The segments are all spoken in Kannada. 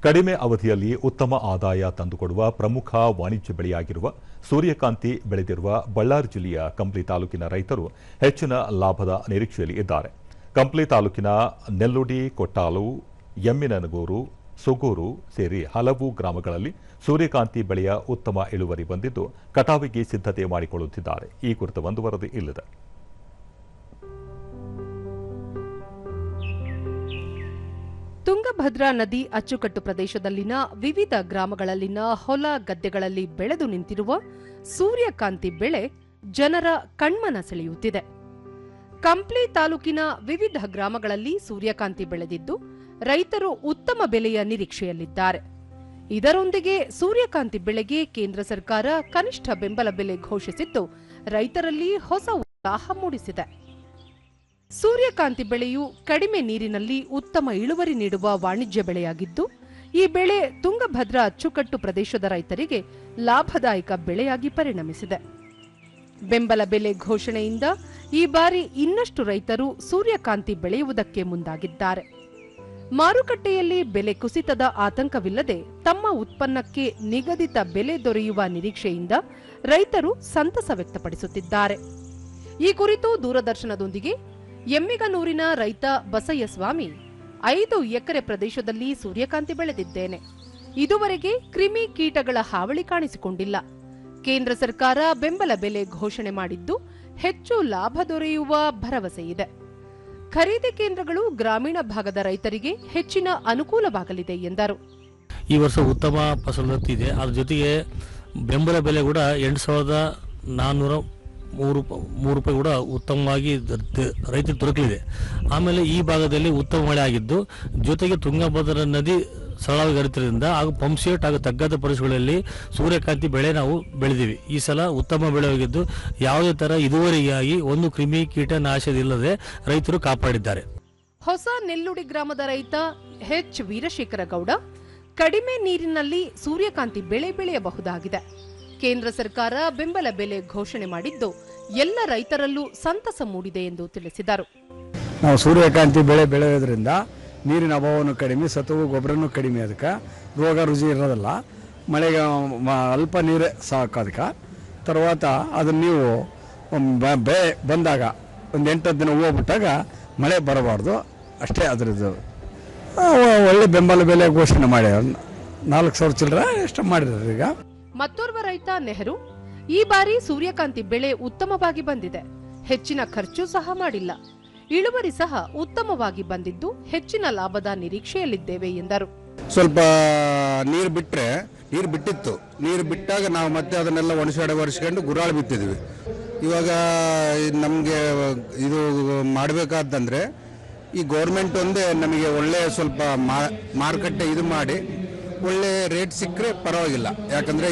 ಕಡಿಮೆ ಅವಧಿಯಲ್ಲಿ ಉತ್ತಮ ಆದಾಯ ತಂದುಕೊಡುವ ಪ್ರಮುಖ ವಾಣಿಜ್ಯ ಬೆಳೆಯಾಗಿರುವ ಸೂರ್ಯಕಾಂತಿ ಬೆಳೆದಿರುವ ಬಳ್ಳಾರಿ ಜಿಲ್ಲೆಯ ಕಂಪ್ಲಿ ತಾಲೂಕಿನ ರೈತರು ಹೆಚ್ಚಿನ ಲಾಭದ ನಿರೀಕ್ಷೆಯಲ್ಲಿ ಇದ್ದಾರೆ. ಕಂಪ್ಲಿ ತಾಲೂಕಿನ ನೆಲ್ಲುಡಿ, ಕೊಟ್ಟಾಲು, ಎಮ್ಮಿನನಗೂರು, ಸುಗೂರು ಸೇರಿ ಹಲವು ಗ್ರಾಮಗಳಲ್ಲಿ ಸೂರ್ಯಕಾಂತಿ ಬೆಳೆಯ ಉತ್ತಮ ಇಳುವರಿ ಬಂದಿದ್ದು ಕಟಾವಿಗೆ ಸಿದ್ಧತೆ ಮಾಡಿಕೊಳ್ಳುತ್ತಿದ್ದಾರೆ. ಈ ಕುರಿತು ಒಂದು ವರದಿ ಇಲ್ಲಿದೆ. ತುಂಗಭದ್ರಾ ನದಿ ಅಚ್ಚುಕಟ್ಟು ಪ್ರದೇಶದಲ್ಲಿನ ವಿವಿಧ ಗ್ರಾಮಗಳಲ್ಲಿನ ಹೊಲ ಗದ್ದೆಗಳಲ್ಲಿ ಬೆಳೆದು ನಿಂತಿರುವ ಸೂರ್ಯಕಾಂತಿ ಬೆಳೆ ಜನರ ಕಣ್ಮನ ಸೆಳೆಯುತ್ತಿದೆ. ಕಂಪ್ಲಿ ತಾಲೂಕಿನ ವಿವಿಧ ಗ್ರಾಮಗಳಲ್ಲಿ ಸೂರ್ಯಕಾಂತಿ ಬೆಳೆದಿದ್ದು ರೈತರು ಉತ್ತಮ ಬೆಲೆಯ ನಿರೀಕ್ಷೆಯಲ್ಲಿದ್ದಾರೆ. ಇದರೊಂದಿಗೆ ಸೂರ್ಯಕಾಂತಿ ಬೆಳೆಗೆ ಕೇಂದ್ರ ಸರ್ಕಾರ ಕನಿಷ್ಠ ಬೆಂಬಲ ಬೆಲೆ ಘೋಷಿಸಿದ್ದು ರೈತರಲ್ಲಿ ಹೊಸ ಉತ್ಸಾಹ ಮೂಡಿಸಿದೆ. ಸೂರ್ಯಕಾಂತಿ ಬೆಳೆಯು ಕಡಿಮೆ ನೀರಿನಲ್ಲಿ ಉತ್ತಮ ಇಳುವರಿ ನೀಡುವ ವಾಣಿಜ್ಯ ಬೆಳೆಯಾಗಿದ್ದು ಈ ಬೆಳೆ ತುಂಗಭದ್ರಾ ಅಚ್ಚುಕಟ್ಟು ಪ್ರದೇಶದ ರೈತರಿಗೆ ಲಾಭದಾಯಕ ಬೆಳೆಯಾಗಿ ಪರಿಣಮಿಸಿದೆ. ಬೆಂಬಲ ಬೆಲೆ ಘೋಷಣೆಯಿಂದ ಈ ಬಾರಿ ಇನ್ನಷ್ಟು ರೈತರು ಸೂರ್ಯಕಾಂತಿ ಬೆಳೆಯುವುದಕ್ಕೆ ಮುಂದಾಗಿದ್ದಾರೆ. ಮಾರುಕಟ್ಟೆಯಲ್ಲಿ ಬೆಲೆ ಕುಸಿತದ ಆತಂಕವಿಲ್ಲದೆ ತಮ್ಮ ಉತ್ಪನ್ನಕ್ಕೆ ನಿಗದಿತ ಬೆಲೆ ದೊರೆಯುವ ನಿರೀಕ್ಷೆಯಿಂದ ರೈತರು ಸಂತಸ ವ್ಯಕ್ತಪಡಿಸುತ್ತಿದ್ದಾರೆ. ಈ ಕುರಿತು ದೂರದರ್ಶನದೊಂದಿಗೆ ಎಮ್ಮಿಗನೂರಿನ ರೈತ ಬಸಯ್ಯಸ್ವಾಮಿ 5 ಎಕರೆ ಪ್ರದೇಶದಲ್ಲಿ ಸೂರ್ಯಕಾಂತಿ ಬೆಳೆದಿದ್ದೇನೆ. ಇದುವರೆಗೆ ಕ್ರಿಮಿ ಕೀಟಗಳ ಹಾವಳಿ ಕಾಣಿಸಿಕೊಂಡಿಲ್ಲ. ಕೇಂದ್ರ ಸರ್ಕಾರ ಬೆಂಬಲ ಬೆಲೆ ಘೋಷಣೆ ಮಾಡಿದ್ದು ಹೆಚ್ಚು ಲಾಭ ದೊರೆಯುವ ಭರವಸೆ ಇದೆ. ಖರೀದಿ ಕೇಂದ್ರಗಳು ಗ್ರಾಮೀಣ ಭಾಗದ ರೈತರಿಗೆ ಹೆಚ್ಚಿನ ಅನುಕೂಲವಾಗಲಿದೆ ಎಂದರು. ಈ ವರ್ಷ ಉತ್ತಮ ಫಸಲುತ್ತಿದೆ. ಅದರ ಜೊತೆಗೆ ಬೆಂಬಲ ಬೆಲೆ ಕೂಡ 8,403 ರೂಪಾಯಿ ಕೂಡ ಉತ್ತಮವಾಗಿ ರೈತರಿಗೆ ದೊರಕಲಿದೆ. ಆಮೇಲೆ ಈ ಭಾಗದಲ್ಲಿ ಉತ್ತಮ ಮಳೆ ಆಗಿದ್ದು ಜೊತೆಗೆ ತುಂಗಭದ್ರಾ ನದಿ ಸರಳವಾಗಿ ಹರಿಯುವುದರಿಂದ ಹಾಗೂ ಪಂಪ್ ಸೆಟ್ ಹಾಗೂ ತಗ್ಗದ ಪರಿಸರಗಳಲ್ಲಿ ಸೂರ್ಯಕಾಂತಿ ಬೆಳೆ ನಾವು ಬೆಳೆದಿವಿ. ಈ ಸಲ ಉತ್ತಮ ಬೆಳೆಯಾಗಿದ್ದು ಯಾವುದೇ ತರ ಇದುವರೆಗಾಗಿ ಒಂದು ಕ್ರಿಮಿ ಕೀಟನಾಶವಿಲ್ಲದೆ ರೈತರು ಕಾಪಾಡಿದ್ದಾರೆ. ಹೊಸ ನೆಲ್ಲುಡಿ ಗ್ರಾಮದ ರೈತ ಎಚ್ ವೀರಶೇಖರ ಗೌಡ ಕಡಿಮೆ ನೀರಿನಲ್ಲಿ ಸೂರ್ಯಕಾಂತಿ ಬೆಳೆ ಬೆಳೆಯಬಹುದಾಗಿದೆ. ಕೇಂದ್ರ ಸರ್ಕಾರ ಬೆಂಬಲ ಬೆಲೆ ಘೋಷಣೆ ಮಾಡಿದ್ದು ಎಲ್ಲ ರೈತರಲ್ಲೂ ಸಂತಸ ಮೂಡಿದೆ ಎಂದು ತಿಳಿಸಿದರು. ನಾವು ಸೂರ್ಯಕಾಂತಿ ಬೆಳೆ ಬೆಳೆಯೋದ್ರಿಂದ ನೀರಿನ ಅಭಾವನೂ ಕಡಿಮೆ, ಸತುವು ಗೊಬ್ಬರನೂ ಕಡಿಮೆ, ಅದಕ್ಕೆ ರೋಗ ರುಜಿ ಇರೋದಿಲ್ಲ. ಮಳೆಗೆ ಅಲ್ಪ ನೀರೇ ಸಾಕು. ಅದಕ್ಕೆ తర్వాత ಅದನ್ನು ನೀವು ಬೆಳೆ ಬಂದಾಗ ಒಂದು 8 ದಿನ ಹೂವು ಬಿಟ್ಟಾಗ ಮಳೆ ಬರಬಾರ್ದು ಅಷ್ಟೇ. ಅದರದ್ದು ಒಳ್ಳೆ ಬೆಂಬಲ ಬೆಲೆ ಘೋಷಣೆ ಮಾಡ್ಯಾರ. 4,000 ಚಿಲ್ಲರೆ ಎಷ್ಟು ಮಾಡಿದ್ದಾರೆ. ಈಗ ಮತ್ತೋರ್ವ ರೈತ ನೆಹರು ಈ ಬಾರಿ ಸೂರ್ಯಕಾಂತಿ ಬೆಳೆ ಉತ್ತಮವಾಗಿ ಬಂದಿದೆ. ಹೆಚ್ಚಿನ ಖರ್ಚು ಸಹ ಮಾಡಿಲ್ಲ. ಇಳುವರಿ ಸಹ ಉತ್ತಮವಾಗಿ ಬಂದಿದ್ದು ಹೆಚ್ಚಿನ ಲಾಭದ ನಿರೀಕ್ಷೆಯಲ್ಲಿದ್ದೇವೆ ಎಂದರು. ಸ್ವಲ್ಪ ನೀರು ಬಿಟ್ಟಿತ್ತು. ನೀರು ಬಿಟ್ಟಾಗ ನಾವು ಮತ್ತೆ ಅದನ್ನೆಲ್ಲ ಒಣಸ್ಕೊಂಡು ಗುರಾಳು ಬಿತ್ತಿದ್ವಿ. ಇವಾಗ ನಮಗೆ ಇದು ಮಾಡಬೇಕಾದಂದ್ರೆ ಈ ಗೌರ್ಮೆಂಟ್ ಒಂದೇ ನಮಗೆ ಒಳ್ಳೆ ಸ್ವಲ್ಪ ಮಾರುಕಟ್ಟೆ ಇದು ಮಾಡಿ ಒಳ್ಳೆ ರೇಟ್ ಸಿಕ್ಕರೆ ಪರವಾಗಿಲ್ಲ. ಯಾಕಂದ್ರೆ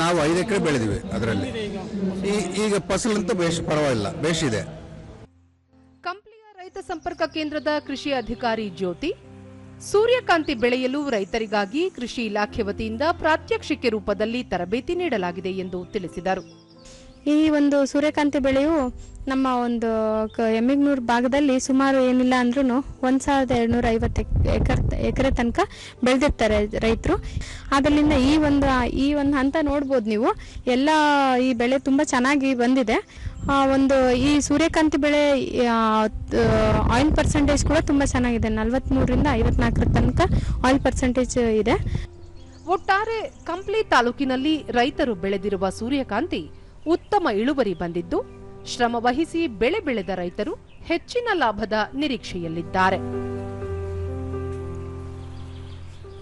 ನಾವು 5 ಎಕರೆ ಬೆಳೆದಿವಿ. ಅದರಲ್ಲಿ ಈಗ ಫಸಲಂತೂ ಪರವಾಗಿಲ್ಲ, ಬೇಷಿದೆ. ಕಂಪ್ಲಿಯ ರೈತ ಸಂಪರ್ಕ ಕೇಂದ್ರದ ಕೃಷಿ ಅಧಿಕಾರಿ ಜ್ಯೋತಿ ಸೂರ್ಯಕಾಂತಿ ಬೆಳೆಯಲು ರೈತರಿಗಾಗಿ ಕೃಷಿ ಇಲಾಖೆ ವತಿಯಿಂದ ಪ್ರಾತ್ಯಕ್ಷಿಕೆ ರೂಪದಲ್ಲಿ ತರಬೇತಿ ನೀಡಲಾಗಿದೆ ಎಂದು ತಿಳಿಸಿದರು. ಈ ಒಂದು ಸೂರ್ಯಕಾಂತಿ ಬೆಳೆಯು ನಮ್ಮ ಒಂದು ಎಮ್ಮಿಗನೂರು ಭಾಗದಲ್ಲಿ ಸುಮಾರು ಏನಿಲ್ಲ ಅಂದ್ರೂ 1,250 ಎಕರೆ ತನಕ ಬೆಳೆದಿರ್ತಾರೆ ರೈತರು. ಅದರಿಂದ ಈ ಒಂದು ಹಂತ ನೋಡ್ಬೋದು ನೀವು. ಎಲ್ಲ ಈ ಬೆಳೆ ತುಂಬ ಚೆನ್ನಾಗಿ ಬಂದಿದೆ. ಈ ಸೂರ್ಯಕಾಂತಿ ಬೆಳೆ ಆಯಿಲ್ ಪರ್ಸೆಂಟೇಜ್ ಕೂಡ ತುಂಬ ಚೆನ್ನಾಗಿದೆ. 43ರಿಂದ 54 ತನಕ ಆಯಿಲ್ ಪರ್ಸೆಂಟೇಜ್ ಇದೆ. ಒಟ್ಟಾರೆ ಕಂಪ್ಲಿ ತಾಲೂಕಿನಲ್ಲಿ ರೈತರು ಬೆಳೆದಿರುವ ಸೂರ್ಯಕಾಂತಿ ಉತ್ತಮ ಇಳುವರಿ ಬಂದಿದ್ದು ಶ್ರಮ ವಹಿಸಿ ಬೆಳೆ ಬೆಳೆದ ರೈತರು ಹೆಚ್ಚಿನ ಲಾಭದ ನಿರೀಕ್ಷೆಯಲ್ಲಿದ್ದಾರೆ.